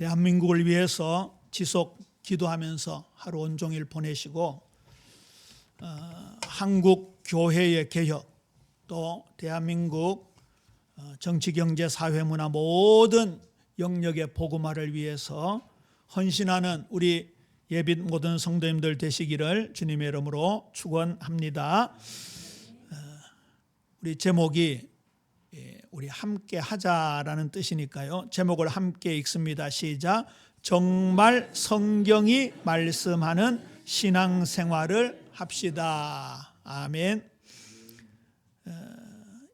대한민국을 위해서 지속 기도하면서 하루 온종일 보내시고 한국 교회의 개혁, 또 대한민국 정치, 경제, 사회, 문화 모든 영역의 복음화를 위해서 헌신하는 우리 예빛 모든 성도님들 되시기를 주님의 이름으로 축원합니다. 우리 제목이 우리 함께 하자라는 뜻이니까요. 제목을 함께 읽습니다. 시작. 정말 성경이 말씀하는 신앙생활을 합시다. 아멘.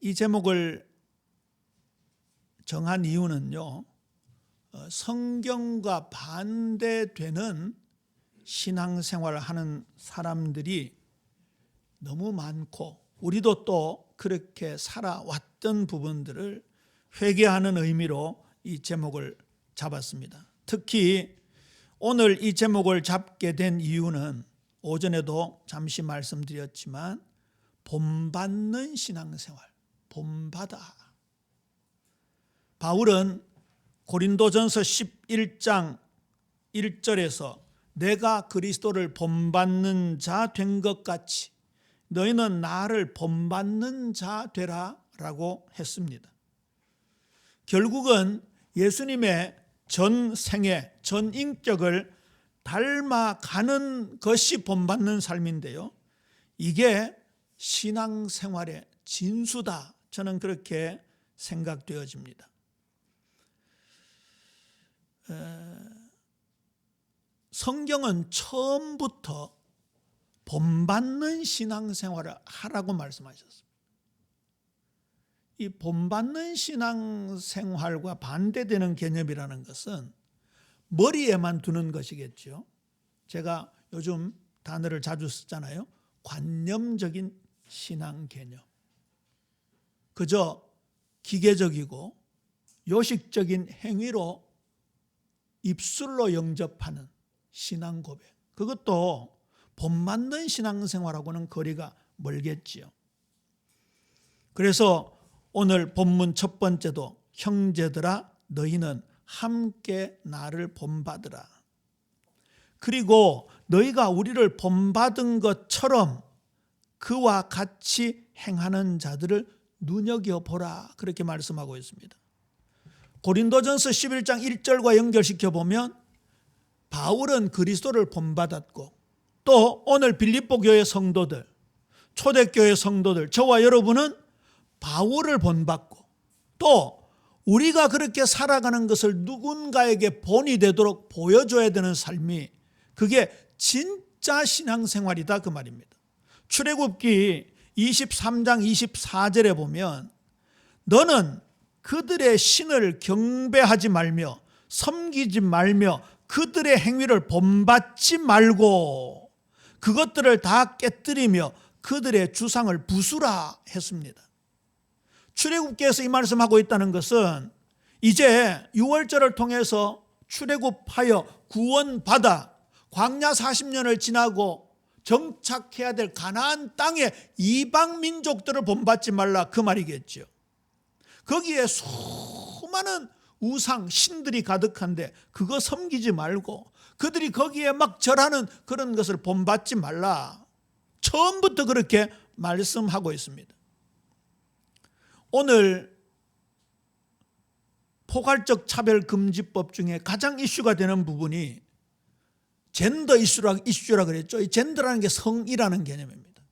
이 제목을 정한 이유는요, 성경과 반대되는 신앙생활을 하는 사람들이 너무 많고 우리도 또 그렇게 살아왔던 부분들을 회개하는 의미로 이 제목을 잡았습니다. 특히 오늘 이 제목을 잡게 된 이유는 오전에도 잠시 말씀드렸지만 본받는 신앙생활, 본받아. 바울은 고린도전서 11장 1절에서 내가 그리스도를 본받는 자 된 것 같이 너희는 나를 본받는 자 되라 라고 했습니다. 결국은 예수님의 전생애, 전인격을 닮아가는 것이 본받는 삶인데요, 이게 신앙생활의 진수다, 저는 그렇게 생각되어집니다. 성경은 처음부터 본받는 신앙생활을 하라고 말씀하셨습니다. 이 본받는 신앙생활과 반대되는 개념이라는 것은 머리에만 두는 것이겠죠. 제가 요즘 단어를 자주 쓰잖아요. 관념적인 신앙 개념. 그저 기계적이고 요식적인 행위로 입술로 영접하는 신앙 고백. 그것도 본받는 신앙생활하고는 거리가 멀겠지요. 그래서 오늘 본문 첫 번째도 형제들아 너희는 함께 나를 본받으라. 그리고 너희가 우리를 본받은 것처럼 그와 같이 행하는 자들을 눈여겨보라. 그렇게 말씀하고 있습니다. 고린도전서 11장 1절과 연결시켜 보면 바울은 그리스도를 본받았고 또 오늘 빌립보 교회 성도들, 초대교회 성도들, 저와 여러분은 바울을 본받고 또 우리가 그렇게 살아가는 것을 누군가에게 본이 되도록 보여줘야 되는 삶이, 그게 진짜 신앙생활이다 그 말입니다. 출애굽기 23장 24절에 보면 너는 그들의 신을 경배하지 말며 섬기지 말며 그들의 행위를 본받지 말고 그것들을 다 깨뜨리며 그들의 주상을 부수라 했습니다. 출애굽기에서 이 말씀하고 있다는 것은 이제 유월절을 통해서 출애굽하여 구원받아 광야 40년을 지나고 정착해야 될 가나안 땅의 이방 민족들을 본받지 말라 그 말이겠죠. 거기에 수많은 우상, 신들이 가득한데 그거 섬기지 말고 그들이 거기에 막 절하는 그런 것을 본받지 말라. 처음부터 그렇게 말씀하고 있습니다. 오늘 포괄적 차별금지법 중에 가장 이슈가 되는 부분이 젠더 이슈라 그랬죠. 이 젠더라는 게 성이라는 개념입니다.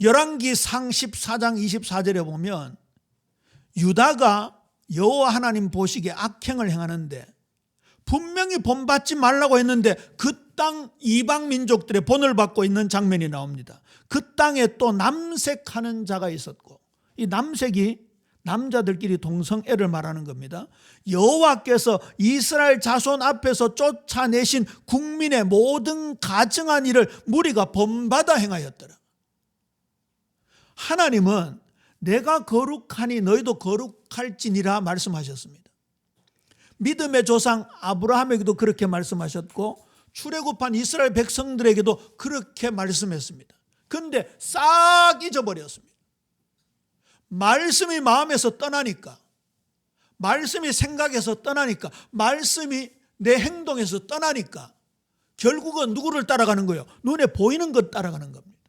열왕기상 14장 24절에 보면 유다가 여호와 하나님 보시기에 악행을 행하는데 분명히 본받지 말라고 했는데 그 땅 이방 민족들의 본을 받고 있는 장면이 나옵니다. 그 땅에 또 남색하는 자가 있었고, 이 남색이 남자들끼리 동성애를 말하는 겁니다. 여호와께서 이스라엘 자손 앞에서 쫓아내신 국민의 모든 가증한 일을 무리가 본받아 행하였더라. 하나님은 내가 거룩하니 너희도 거룩할지니라 말씀하셨습니다. 믿음의 조상 아브라함에게도 그렇게 말씀하셨고 출애굽한 이스라엘 백성들에게도 그렇게 말씀했습니다. 그런데 싹 잊어버렸습니다. 말씀이 마음에서 떠나니까 말씀이 생각에서 떠나니까, 말씀이 내 행동에서 떠나니까 결국은 누구를 따라가는 거예요? 눈에 보이는 것 따라가는 겁니다.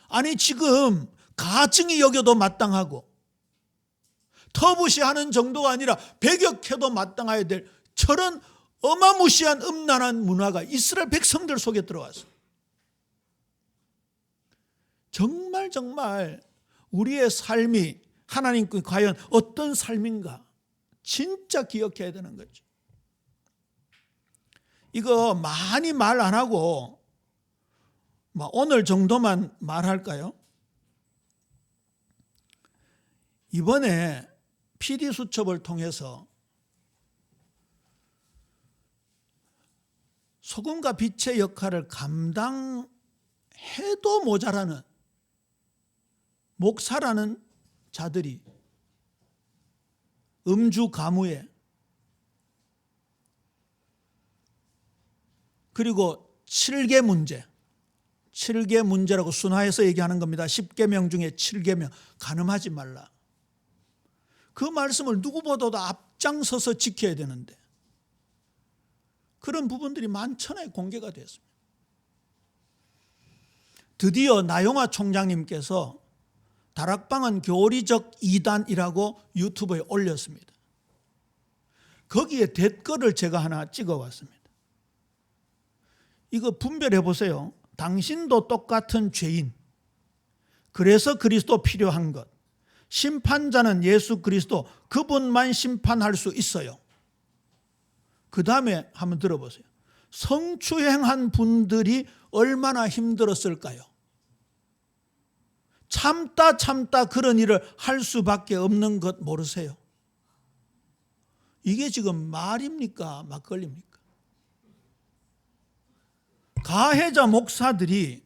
아니 지금 가증이 여겨도 마땅하고 터부시하는 정도가 아니라 배격해도 마땅해야 될 저런 어마무시한 음란한 문화가 이스라엘 백성들 속에 들어왔어요. 정말 우리의 삶이 하나님께 과연 어떤 삶인가 진짜 기억해야 되는 거죠. 이거 많이 말 안 하고 오늘 정도만 말할까요? 이번에 PD수첩을 통해서 소금과 빛의 역할을 감당해도 모자라는 목사라는 자들이 음주 가무에 그리고 7개 문제라고 순화해서 얘기하는 겁니다. 10계명 중에 7계명 간음하지 말라. 그 말씀을 누구보다도 앞장서서 지켜야 되는데 그런 부분들이 많잖아요. 공개가 됐습니다. 드디어 나영화 총장님께서 다락방은 교리적 이단이라고 유튜브에 올렸습니다. 거기에 댓글을 제가 하나 찍어왔습니다. 이거 분별해 보세요. 당신도 똑같은 죄인. 그래서 그리스도 필요한 것. 심판자는 예수 그리스도, 그분만 심판할 수 있어요. 그 다음에 한번 들어보세요. 성추행한 분들이 얼마나 힘들었을까요? 참다 그런 일을 할 수밖에 없는 것 모르세요? 이게 지금 말입니까? 막걸리입니까? 가해자 목사들이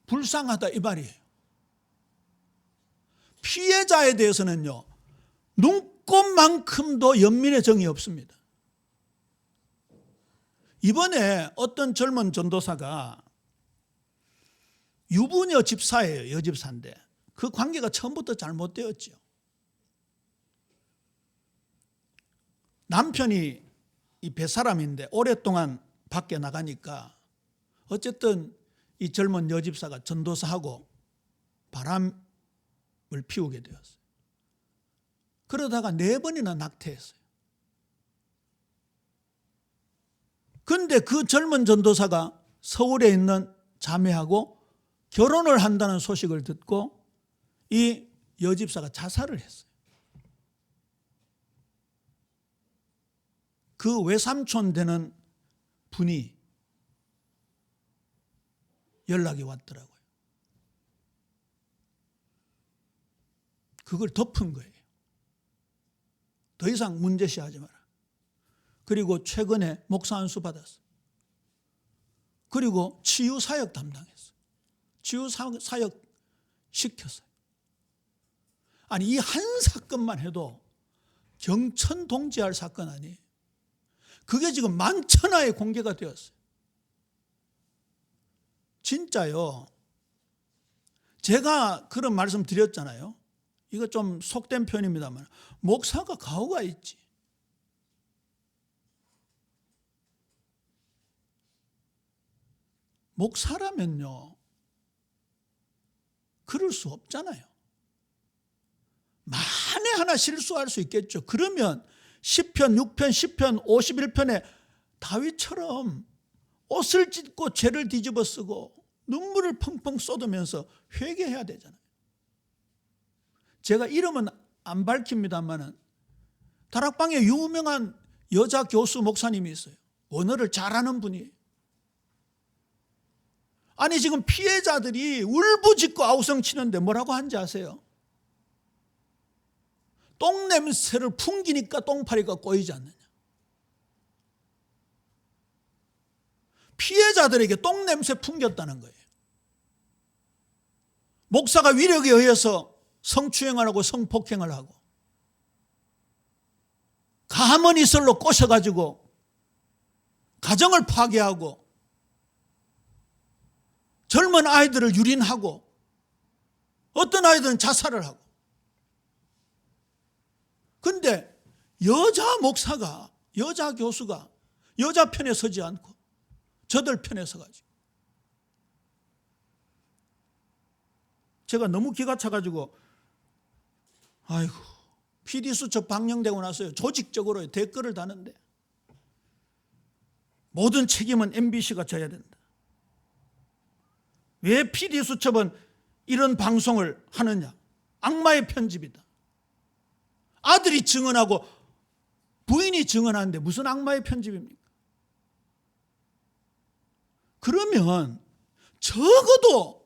불쌍하다 이 말이에요. 피해자에 대해서는요, 눈꼽만큼도 연민의 정이 없습니다. 이번에 어떤 젊은 전도사가 유부녀 집사예요. 여집사인데 그 관계가 처음부터 잘못되었죠. 남편이 이 뱃사람인데 오랫동안 밖에 나가니까 어쨌든 이 젊은 여집사가 전도사하고 바람을 피우게 되었어요. 그러다가 4번이나 낙태했어요. 그런데 그 젊은 전도사가 서울에 있는 자매하고 결혼을 한다는 소식을 듣고 이 여집사가 자살을 했어요. 그 외삼촌 되는 분이 연락이 왔더라고요. 그걸 덮은 거예요. 더 이상 문제시하지 마라. 그리고 최근에 목사 안수 받았어요. 그리고 치유사역 담당했어요. 치유사역 시켰어요. 아니 이 한 사건만 해도 경천동지할 사건 아니에요. 그게 지금 만천하에 공개가 되었어요. 진짜요. 제가 그런 말씀 드렸잖아요. 이거 좀 속된 표현입니다만 목사가 가오가 있지. 목사라면요 그럴 수 없잖아요. 만에 하나 실수할 수 있겠죠. 그러면 10편, 6편, 10편, 51편에 다윗처럼 옷을 찢고 죄를 뒤집어 쓰고 눈물을 펑펑 쏟으면서 회개해야 되잖아요. 제가 이름은 안 밝힙니다만 다락방에 유명한 여자 교수 목사님이 있어요. 언어를 잘하는 분이에요. 아니 지금 피해자들이 울부짖고 아우성 치는데 뭐라고 하는지 아세요? 똥냄새를 풍기니까 똥파리가 꼬이지 않느냐. 피해자들에게 똥냄새 풍겼다는 거예요. 목사가 위력에 의해서 성추행을 하고 성폭행을 하고 가문 이슬로 꼬셔가지고 가정을 파괴하고 젊은 아이들을 유린하고 어떤 아이들은 자살을 하고. 그런데 여자 목사가, 여자 교수가 여자 편에 서지 않고 저들 편에 서가지고, 제가 너무 기가 차가지고, 아이고, PD수첩 방영되고 나서요, 조직적으로 댓글을 다는데 모든 책임은 MBC가 져야 된다. 왜 PD수첩은 이런 방송을 하느냐? 악마의 편집이다. 아들이 증언하고 부인이 증언하는데 무슨 악마의 편집입니까? 그러면 적어도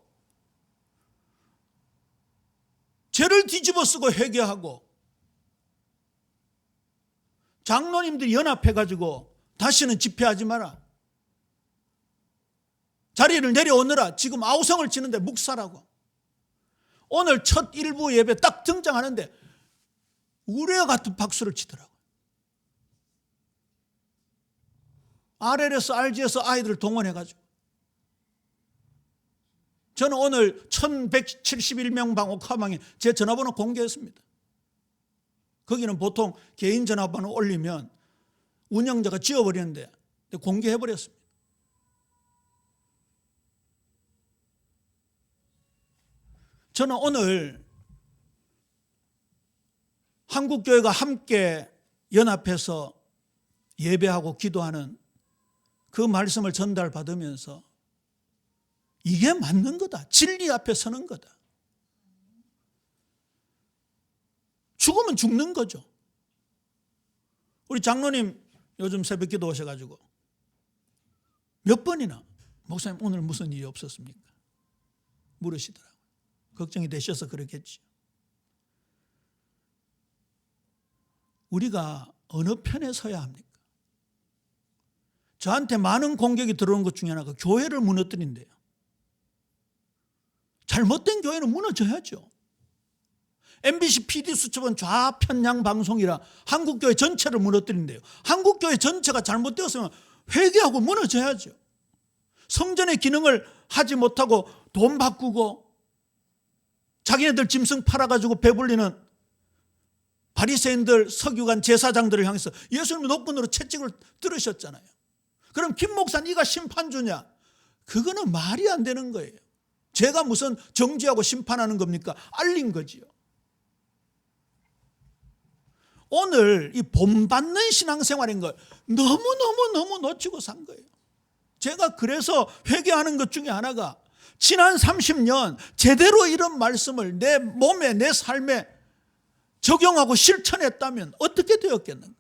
죄를 뒤집어 쓰고 회개하고 장로님들이 연합해가지고 다시는 집회하지 마라. 자리를 내려오느라. 지금 아우성을 치는데 묵사라고. 오늘 첫 일부 예배 딱 등장하는데 우레와 같은 박수를 치더라고요. RLS, RG에서 아이들을 동원해가지고. 저는 오늘 1171명 방 옥화방에 제 전화번호 공개했습니다. 거기는 보통 개인 전화번호 올리면 운영자가 지워버리는데 공개해버렸습니다. 저는 오늘 한국교회가 함께 연합해서 예배하고 기도하는 그 말씀을 전달받으면서 이게 맞는 거다. 진리 앞에 서는 거다. 죽으면 죽는 거죠. 우리 장로님 요즘 새벽기도 오셔가지고 몇 번이나 목사님 오늘 무슨 일이 없었습니까? 물으시더라고요. 걱정이 되셔서 그렇겠지. 우리가 어느 편에 서야 합니까? 저한테 많은 공격이 들어온 것 중에 하나가 교회를 무너뜨린대요. 잘못된 교회는 무너져야죠. MBC PD수첩은 좌편양 방송이라 한국교회 전체를 무너뜨린대요. 한국교회 전체가 잘못되었으면 회개하고 무너져야죠. 성전의 기능을 하지 못하고 돈 바꾸고 자기네들 짐승 팔아가지고 배불리는 바리새인들, 서기관, 제사장들을 향해서 예수님의 노건으로 채찍을 들으셨잖아요. 그럼 김 목사 네가 심판주냐? 그거는 말이 안 되는 거예요. 제가 무슨 정죄하고 심판하는 겁니까? 알린 거지요. 오늘 이 본받는 신앙생활인 걸 너무 놓치고 산 거예요. 제가 그래서 회개하는 것 중에 하나가 지난 30년 제대로 이런 말씀을 내 몸에, 내 삶에 적용하고 실천했다면 어떻게 되었겠는가?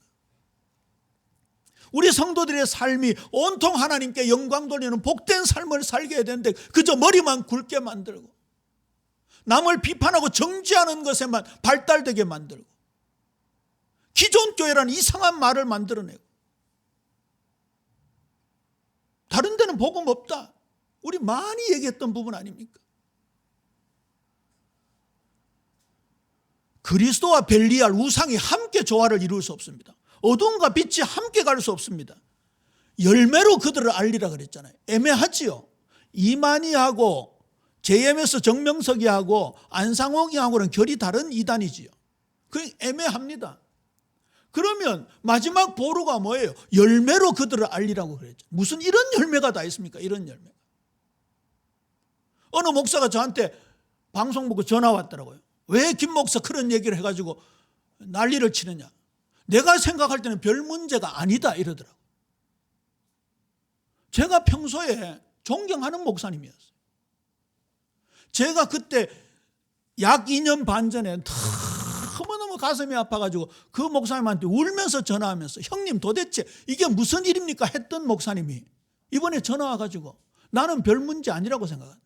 우리 성도들의 삶이 온통 하나님께 영광 돌리는 복된 삶을 살게 해야 되는데 그저 머리만 굵게 만들고 남을 비판하고 정죄하는 것에만 발달되게 만들고 기존 교회라는 이상한 말을 만들어내고 다른 데는 복음 없다. 우리 많이 얘기했던 부분 아닙니까? 그리스도와 벨리알 우상이 함께 조화를 이룰 수 없습니다. 어둠과 빛이 함께 갈 수 없습니다. 열매로 그들을 알리라 그랬잖아요. 애매하지요. 이만희하고 JMS 정명석이하고 안상홍이하고는 결이 다른 이단이지요. 그 애매합니다. 그러면 마지막 보루가 뭐예요? 열매로 그들을 알리라고 그랬죠. 무슨 이런 열매가 다 있습니까? 이런 열매가. 어느 목사가 저한테 방송 보고 전화 왔더라고요. 왜 김 목사 그런 얘기를 해가지고 난리를 치느냐. 내가 생각할 때는 별 문제가 아니다 이러더라고요. 제가 평소에 존경하는 목사님이었어요. 제가 그때 약 2년 반 전에 너무너무 가슴이 아파가지고 그 목사님한테 울면서 전화하면서 형님 도대체 이게 무슨 일입니까 했던 목사님이 이번에 전화 와가지고 나는 별 문제 아니라고 생각한다.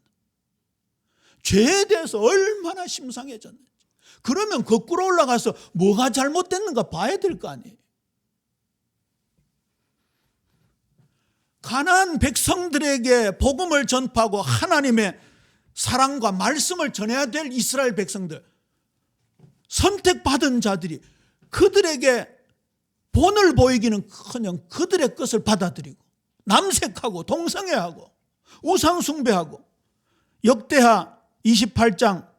죄에 대해서 얼마나 심상해졌는지. 그러면 거꾸로 올라가서 뭐가 잘못됐는가 봐야 될 거 아니에요. 가나안 백성들에게 복음을 전파하고 하나님의 사랑과 말씀을 전해야 될 이스라엘 백성들, 선택받은 자들이 그들에게 본을 보이기는커녕 그들의 것을 받아들이고 남색하고 동성애하고 우상 숭배하고 역대하 28장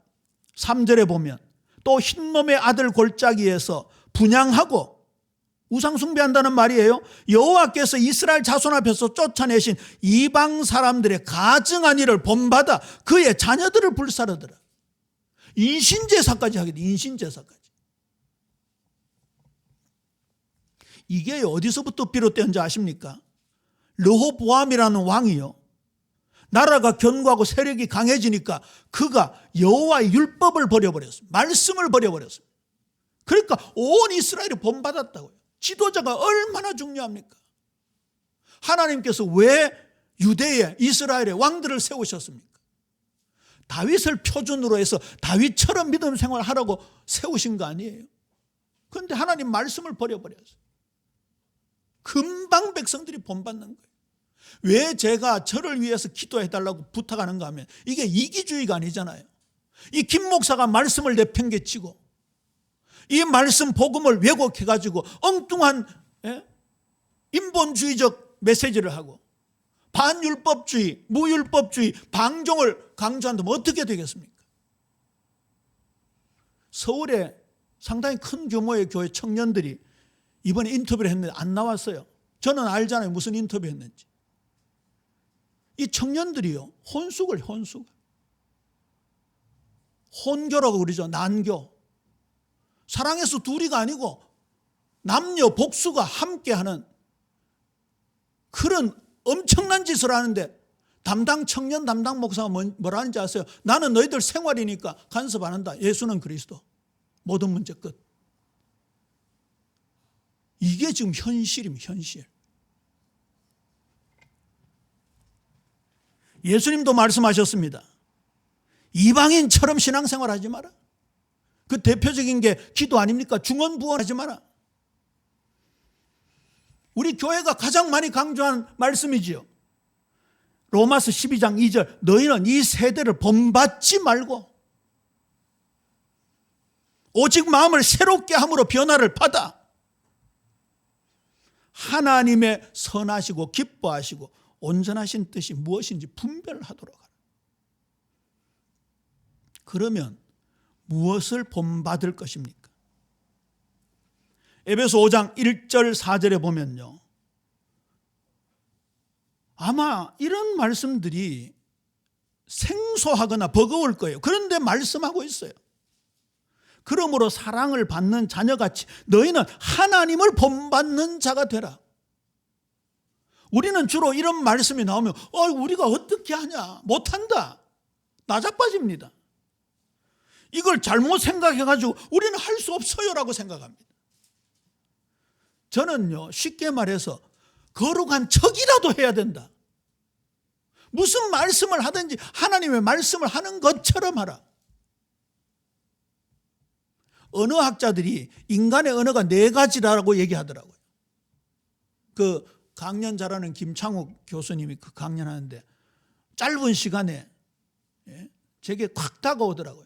3절에 보면 또 흰놈의 아들 골짜기에서 분향하고 우상 숭배한다는 말이에요. 여호와께서 이스라엘 자손 앞에서 쫓아내신 이방 사람들의 가증한 일을 본받아 그의 자녀들을 불사르더라. 인신제사까지 하게 돼. 인신제사까지. 이게 어디서부터 비롯되는지 아십니까? 르호보암이라는 왕이요, 나라가 견고하고 세력이 강해지니까 그가 여호와의 율법을 버려버렸습니다. 말씀을 버려버렸습니다. 그러니까 온 이스라엘이 본받았다고요. 지도자가 얼마나 중요합니까? 하나님께서 왜 유대에 이스라엘에 왕들을 세우셨습니까? 다윗을 표준으로 해서 다윗처럼 믿음 생활하라고 세우신 거 아니에요. 그런데 하나님 말씀을 버려버렸어요. 금방 백성들이 본받는 거예요. 왜 제가 저를 위해서 기도해달라고 부탁하는가 하면 이게 이기주의가 아니잖아요. 이 김 목사가 말씀을 내팽개치고 이 말씀 복음을 왜곡해가지고 엉뚱한 인본주의적 메시지를 하고 반율법주의, 무율법주의, 방종을 강조한다면 어떻게 되겠습니까? 서울에 상당히 큰 규모의 교회 청년들이 이번에 인터뷰를 했는데 안 나왔어요. 저는 알잖아요. 무슨 인터뷰 했는지. 이 청년들이요, 혼숙을 혼교라고 그러죠. 난교. 사랑해서 둘이가 아니고 남녀 복수가 함께하는 그런 엄청난 짓을 하는데 담당 청년 담당 목사가 뭐라 하는지 아세요? 나는 너희들 생활이니까 간섭 안 한다. 예수는 그리스도. 모든 문제 끝. 이게 지금 현실입니다. 현실. 예수님도 말씀하셨습니다. 이방인처럼 신앙생활하지 마라. 그 대표적인 게 기도 아닙니까? 중언부언하지 마라. 우리 교회가 가장 많이 강조한 말씀이지요. 로마서 12장 2절 너희는 이 세대를 본받지 말고 오직 마음을 새롭게 함으로 변화를 받아 하나님의 선하시고 기뻐하시고 온전하신 뜻이 무엇인지 분별하도록 하라. 그러면 무엇을 본받을 것입니까? 에베소 5장 1절 4절에 보면요, 아마 이런 말씀들이 생소하거나 버거울 거예요. 그런데 말씀하고 있어요. 그러므로 사랑을 받는 자녀같이 너희는 하나님을 본받는 자가 되라. 우리는 주로 이런 말씀이 나오면 우리가 어떻게 하냐, 못한다, 나자빠집니다. 이걸 잘못 생각해가지고 우리는 할 수 없어요 라고 생각합니다. 저는요, 쉽게 말해서 거룩한 척이라도 해야 된다. 무슨 말씀을 하든지 하나님의 말씀을 하는 것처럼 하라. 언어학자들이 인간의 언어가 4가지라고 얘기하더라고요. 그 강연 잘하는 김창욱 교수님이 그 강연하는데 짧은 시간에 제게 콱 다가오더라고요.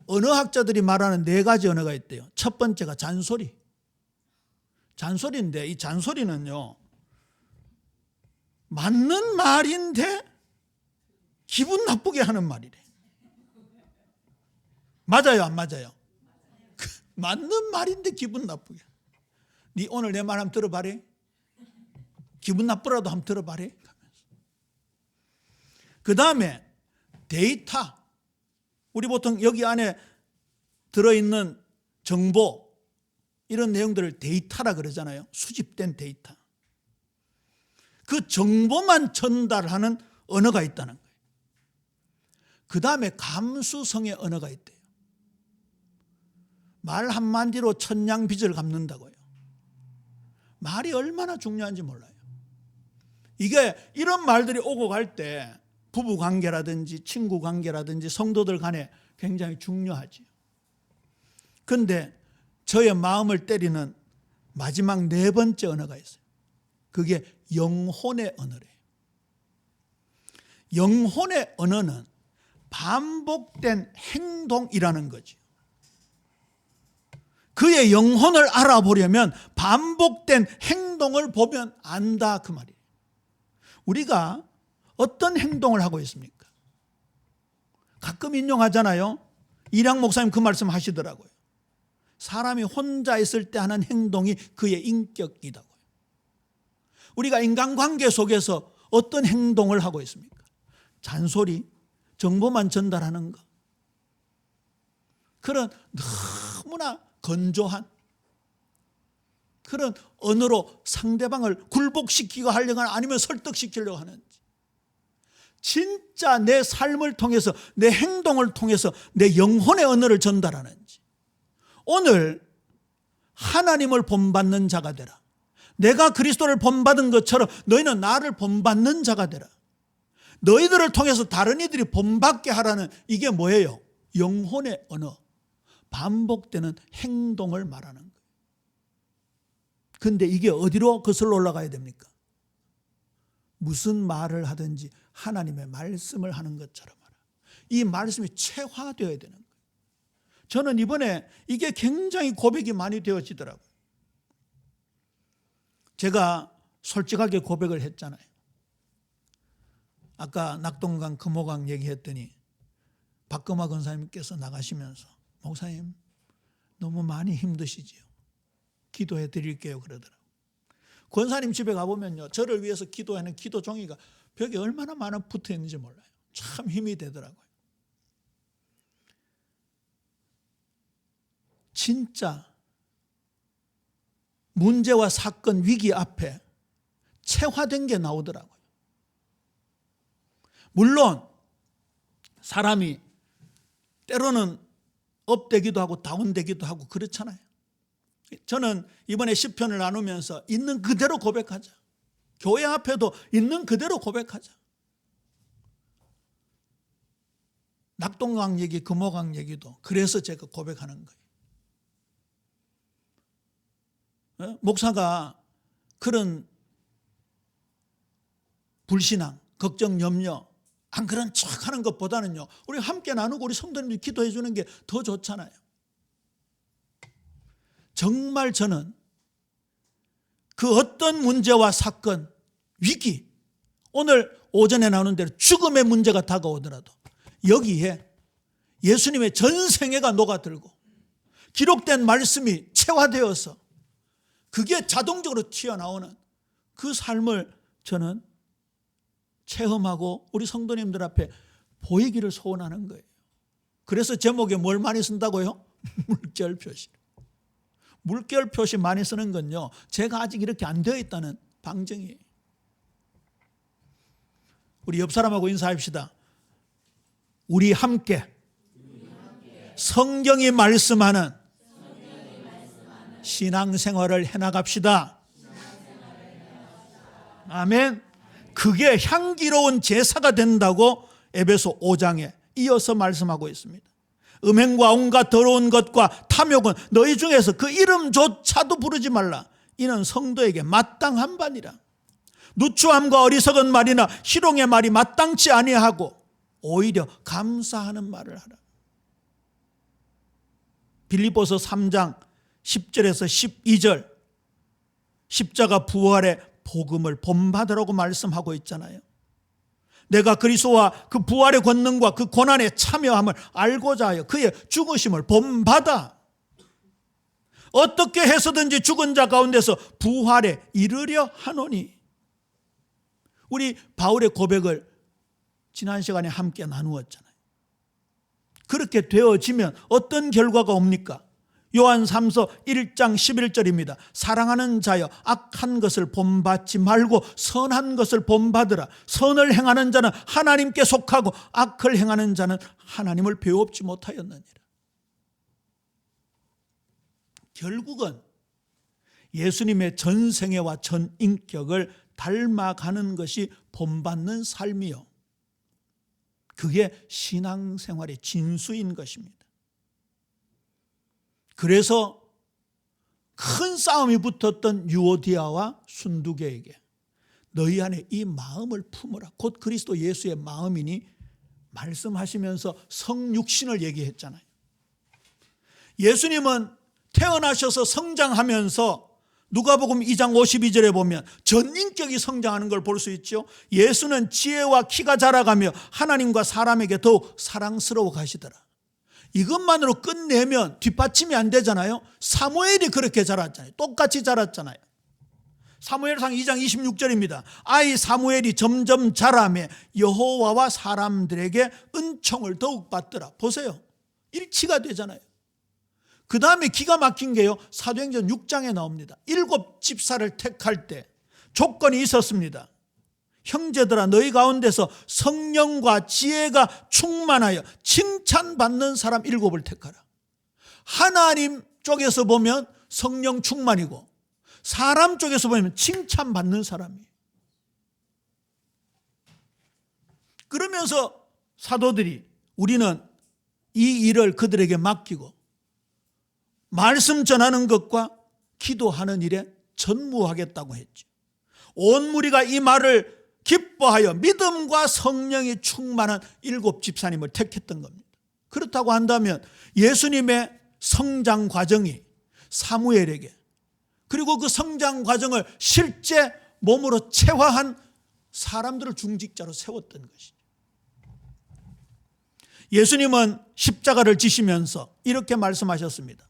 언어학자들이 말하는 4가지 언어가 있대요. 첫 번째가 잔소리. 잔소리인데 이 잔소리는요, 맞는 말인데 기분 나쁘게 하는 말이래. 맞아요, 안 맞아요? 맞는 말인데 기분 나쁘게. 네 오늘 내 말 한번 들어봐래. 기분 나쁘라도 한번 들어봐래. 그 다음에 데이터. 우리 보통 여기 안에 들어있는 정보, 이런 내용들을 데이터라 그러잖아요. 수집된 데이터. 그 정보만 전달하는 언어가 있다는 거예요. 그 다음에 감수성의 언어가 있대요. 말 한마디로 천냥빚을 갚는다고요. 말이 얼마나 중요한지 몰라요. 이게 이런 말들이 오고 갈 때 부부 관계라든지 친구 관계라든지 성도들 간에 굉장히 중요하지요. 그런데 저의 마음을 때리는 마지막 4번째 언어가 있어요. 그게 영혼의 언어래요. 영혼의 언어는 반복된 행동이라는 거죠. 그의 영혼을 알아보려면 반복된 행동을 보면 안다, 그 말이에요. 우리가 어떤 행동을 하고 있습니까? 가끔 인용하잖아요. 이량 목사님 그 말씀 하시더라고요. 사람이 혼자 있을 때 하는 행동이 그의 인격이라고요. 우리가 인간관계 속에서 어떤 행동을 하고 있습니까? 잔소리, 정보만 전달하는 것. 그런 너무나 건조한 그런 언어로 상대방을 굴복시키고 하려고 하는, 아니면 설득시키려고 하는지, 진짜 내 삶을 통해서, 내 행동을 통해서 내 영혼의 언어를 전달하는지. 오늘 하나님을 본받는 자가 되라. 내가 그리스도를 본받은 것처럼 너희는 나를 본받는 자가 되라. 너희들을 통해서 다른 이들이 본받게 하라는, 이게 뭐예요? 영혼의 언어, 반복되는 행동을 말하는 거예요. 근데 이게 어디로 거슬러 올라가야 됩니까? 무슨 말을 하든지 하나님의 말씀을 하는 것처럼 하라. 이 말씀이 체화되어야 되는 거예요. 저는 이번에 이게 굉장히 고백이 많이 되어지더라고요. 제가 솔직하게 고백을 했잖아요. 아까 낙동강 금호강 얘기했더니 박금화 권사님께서 나가시면서 목사님 너무 많이 힘드시지요. 기도해 드릴게요 그러더라고요. 권사님 집에 가보면요, 저를 위해서 기도하는 기도 종이가 벽에 얼마나 많아 붙어 있는지 몰라요. 참 힘이 되더라고요. 진짜 문제와 사건, 위기 앞에 체화된 게 나오더라고요. 물론 사람이 때로는 업되기도 하고 다운되기도 하고 그렇잖아요. 저는 이번에 시편을 나누면서 있는 그대로 고백하자. 교회 앞에도 있는 그대로 고백하자. 낙동강 얘기, 금호강 얘기도 그래서 제가 고백하는 거예요. 목사가 그런 불신앙, 걱정, 염려 안 그런 척 하는 것보다는요, 우리 함께 나누고 우리 성도님들이 기도해 주는 게 더 좋잖아요. 정말 저는 그 어떤 문제와 사건, 위기, 오늘 오전에 나눈 대로 죽음의 문제가 다가오더라도 여기에 예수님의 전생애가 녹아들고 기록된 말씀이 체화되어서 그게 자동적으로 튀어나오는 그 삶을 저는 체험하고 우리 성도님들 앞에 보이기를 소원하는 거예요. 그래서 제목에 뭘 많이 쓴다고요? 물결 표시. 물결 표시 많이 쓰는 건요, 제가 아직 이렇게 안 되어 있다는 방증이에요. 우리 옆 사람하고 인사합시다. 우리 함께 성경이 말씀하는 신앙생활을 해나갑시다. 아멘. 그게 향기로운 제사가 된다고 에베소 5장에 이어서 말씀하고 있습니다. 음행과 온갖 더러운 것과 탐욕은 너희 중에서 그 이름조차도 부르지 말라. 이는 성도에게 마땅한 바니라. 누추함과 어리석은 말이나 희롱의 말이 마땅치 아니하고 오히려 감사하는 말을 하라. 빌립보서 3장 10절에서 12절, 십자가 부활의 복음을 본받으라고 말씀하고 있잖아요. 내가 그리스도와 그 부활의 권능과 그 고난에 참여함을 알고자 하여 그의 죽으심을 본받아 어떻게 해서든지 죽은 자 가운데서 부활에 이르려 하노니. 우리 바울의 고백을 지난 시간에 함께 나누었잖아요. 그렇게 되어지면 어떤 결과가 옵니까? 요한 3서 1장 11절입니다. 사랑하는 자여, 악한 것을 본받지 말고 선한 것을 본받으라. 선을 행하는 자는 하나님께 속하고 악을 행하는 자는 하나님을 배웁지 못하였느니라. 결국은 예수님의 전생애와 전인격을 닮아가는 것이 본받는 삶이요, 그게 신앙생활의 진수인 것입니다. 그래서 큰 싸움이 붙었던 유오디아와 순두계에게 너희 안에 이 마음을 품으라. 곧 그리스도 예수의 마음이니 말씀하시면서 성육신을 얘기했잖아요. 예수님은 태어나셔서 성장하면서 누가복음 2장 52절에 보면 전인격이 성장하는 걸 볼 수 있죠. 예수는 지혜와 키가 자라가며 하나님과 사람에게 더욱 사랑스러워 가시더라. 이것만으로 끝내면 뒷받침이 안 되잖아요. 사무엘이 그렇게 자랐잖아요. 똑같이 자랐잖아요. 사무엘상 2장 26절입니다. 아이 사무엘이 점점 자라매 여호와와 사람들에게 은총을 더욱 받더라. 보세요. 일치가 되잖아요. 그 다음에 기가 막힌 게요. 사도행전 6장에 나옵니다. 7 집사를 택할 때 조건이 있었습니다. 형제들아 너희 가운데서 성령과 지혜가 충만하여 칭찬받는 사람 7을 택하라. 하나님 쪽에서 보면 성령 충만이고 사람 쪽에서 보면 칭찬받는 사람이에요. 그러면서 사도들이 우리는 이 일을 그들에게 맡기고 말씀 전하는 것과 기도하는 일에 전무하겠다고 했죠. 온 무리가 이 말을 기뻐하여 믿음과 성령이 충만한 7 집사님을 택했던 겁니다. 그렇다고 한다면 예수님의 성장 과정이 사무엘에게 그리고 그 성장 과정을 실제 몸으로 체화한 사람들을 중직자로 세웠던 것이죠. 예수님은 십자가를 지시면서 이렇게 말씀하셨습니다.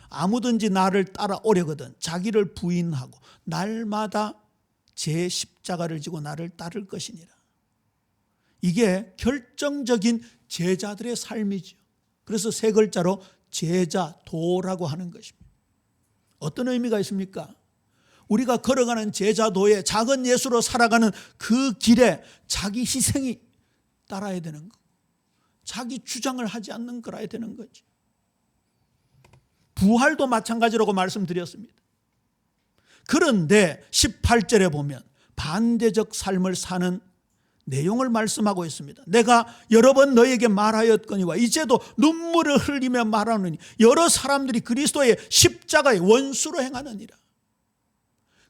아무든지 나를 따라오려거든 자기를 부인하고 날마다 제 십자가를 지고 나를 따를 것이니라. 이게 결정적인 제자들의 삶이죠. 그래서 세 글자로 제자도라고 하는 것입니다. 어떤 의미가 있습니까? 우리가 걸어가는 제자도에 작은 예수로 살아가는 그 길에 자기 희생이 따라야 되는 거, 자기 주장을 하지 않는 거라야 되는 거죠. 부활도 마찬가지라고 말씀드렸습니다. 그런데 18절에 보면 반대적 삶을 사는 내용을 말씀하고 있습니다. 내가 여러 번 너에게 말하였거니와 이제도 눈물을 흘리며 말하느니 여러 사람들이 그리스도의 십자가의 원수로 행하느니라.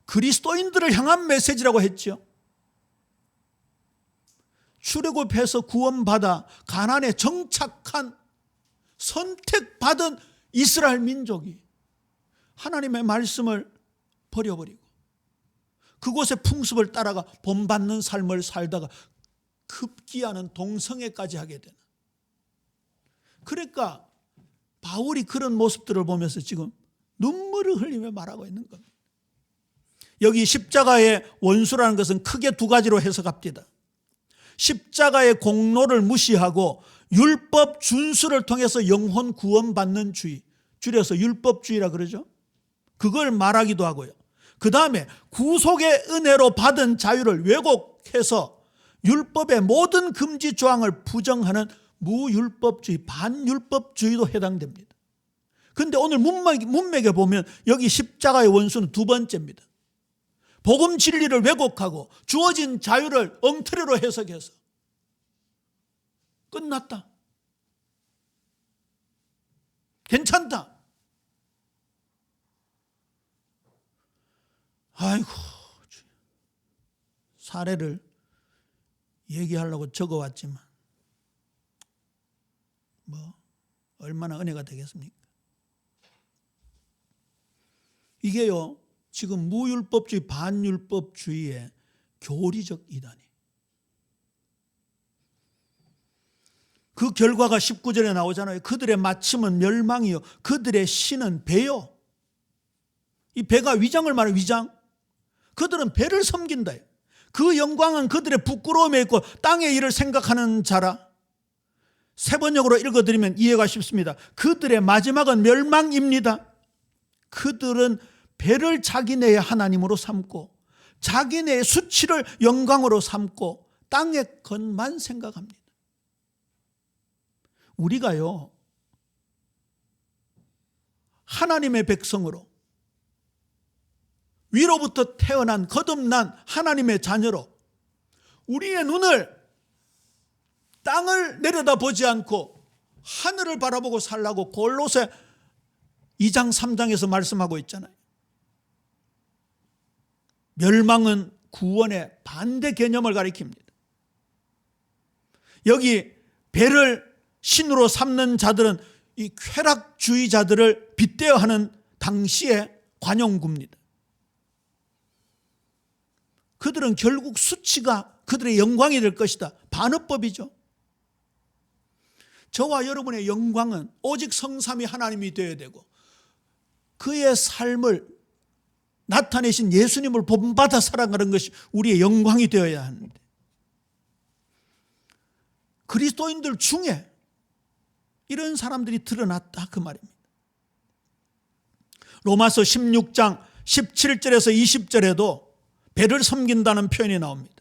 그리스도인들을 향한 메시지라고 했죠. 출애굽해서 구원받아 가나안에 정착한 선택받은 이스라엘 민족이 하나님의 말씀을 버려버리고 그곳의 풍습을 따라가 본받는 삶을 살다가 급기야는 동성애까지 하게 되는. 그러니까 바울이 그런 모습들을 보면서 지금 눈물을 흘리며 말하고 있는 겁니다. 여기 십자가의 원수라는 것은 크게 두 가지로 해석합니다. 십자가의 공로를 무시하고 율법 준수를 통해서 영혼 구원받는 주의, 줄여서 율법주의라 그러죠. 그걸 말하기도 하고요. 그 다음에 구속의 은혜로 받은 자유를 왜곡해서 율법의 모든 금지 조항을 부정하는 무율법주의, 반율법주의도 해당됩니다. 그런데 오늘 문맥에 보면 여기 십자가의 원수는 두 번째입니다. 복음 진리를 왜곡하고 주어진 자유를 엉터리로 해석해서 끝났다, 괜찮다. 아이고, 사례를 얘기하려고 적어왔지만 얼마나 은혜가 되겠습니까? 이게요, 지금 무율법주의, 반율법주의의 교리적 이단이. 그 결과가 19절에 나오잖아요. 그들의 마침은 멸망이요 그들의 신은 배요. 이 배가 위장을 말해요. 위장. 그들은 배를 섬긴다. 그 영광은 그들의 부끄러움에 있고 땅의 일을 생각하는 자라. 세 번역으로 읽어드리면 이해가 쉽습니다. 그들의 마지막은 멸망입니다. 그들은 배를 자기네의 하나님으로 삼고 자기네의 수치를 영광으로 삼고 땅의 것만 생각합니다. 우리가요, 하나님의 백성으로 위로부터 태어난 거듭난 하나님의 자녀로 우리의 눈을 땅을 내려다보지 않고 하늘을 바라보고 살라고 골로새 2장 3장에서 말씀하고 있잖아요. 멸망은 구원의 반대 개념을 가리킵니다. 여기 배를 신으로 삼는 자들은 이 쾌락주의자들을 빗대어 하는 당시의 관용구입니다. 그들은 결국 수치가 그들의 영광이 될 것이다. 반어법이죠. 저와 여러분의 영광은 오직 성삼위 하나님이 되어야 되고 그의 삶을 나타내신 예수님을 본받아 살아가는 것이 우리의 영광이 되어야 하는데 그리스도인들 중에 이런 사람들이 드러났다 그 말입니다. 로마서 16장 17절에서 20절에도 배를 섬긴다는 표현이 나옵니다.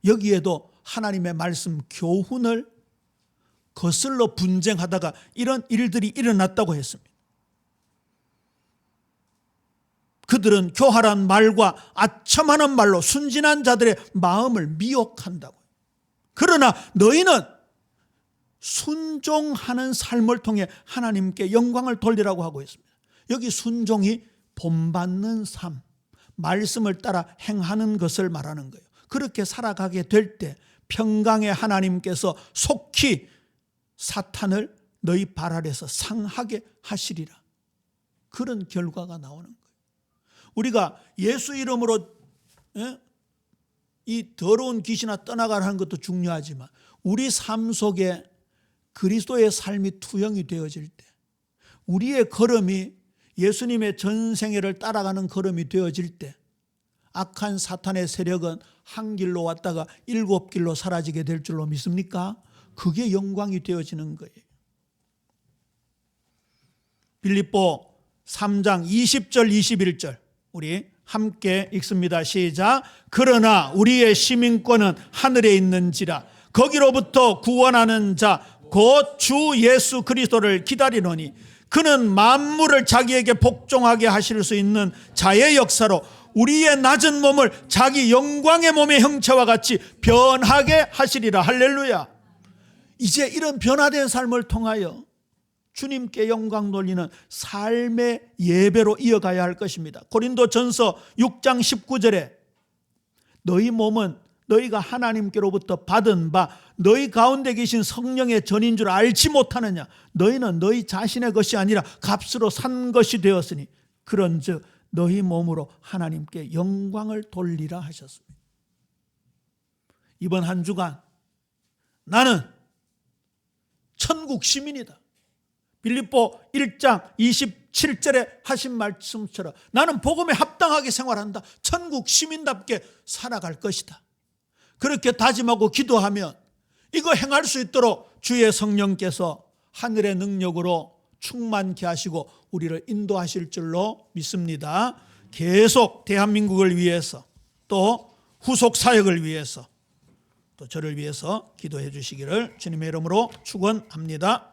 여기에도 하나님의 말씀 교훈을 거슬러 분쟁하다가 이런 일들이 일어났다고 했습니다. 그들은 교활한 말과 아첨하는 말로 순진한 자들의 마음을 미혹한다고. 그러나 너희는 순종하는 삶을 통해 하나님께 영광을 돌리라고 하고 있습니다. 여기 순종이 본받는 삶, 말씀을 따라 행하는 것을 말하는 거예요. 그렇게 살아가게 될 때 평강의 하나님께서 속히 사탄을 너희 발 아래서 상하게 하시리라. 그런 결과가 나오는 거예요. 우리가 예수 이름으로 이 더러운 귀신아 떠나가라는 것도 중요하지만 우리 삶 속에 그리스도의 삶이 투영이 되어질 때 우리의 걸음이 예수님의 전생애를 따라가는 걸음이 되어질 때 악한 사탄의 세력은 한 길로 왔다가 7길로 사라지게 될 줄로 믿습니까? 그게 영광이 되어지는 거예요. 빌립보 3장 20절 21절 우리 함께 읽습니다. 시작. 그러나 우리의 시민권은 하늘에 있는지라 거기로부터 구원하는 자 곧 주 예수 그리스도를 기다리노니 그는 만물을 자기에게 복종하게 하실 수 있는 자의 역사로 우리의 낮은 몸을 자기 영광의 몸의 형체와 같이 변하게 하시리라. 할렐루야. 이제 이런 변화된 삶을 통하여 주님께 영광 돌리는 삶의 예배로 이어가야 할 것입니다. 고린도전서 6장 19절에 너희 몸은 너희가 하나님께로부터 받은 바 너희 가운데 계신 성령의 전인 줄 알지 못하느냐. 너희는 너희 자신의 것이 아니라 값으로 산 것이 되었으니 그런즉 너희 몸으로 하나님께 영광을 돌리라 하셨습니다. 이번 한 주간 나는 천국 시민이다. 빌립보 1장 27절에 하신 말씀처럼 나는 복음에 합당하게 생활한다. 천국 시민답게 살아갈 것이다. 그렇게 다짐하고 기도하면 이거 행할 수 있도록 주의 성령께서 하늘의 능력으로 충만케 하시고 우리를 인도하실 줄로 믿습니다. 계속 대한민국을 위해서 또 후속 사역을 위해서 또 저를 위해서 기도해 주시기를 주님의 이름으로 축원합니다.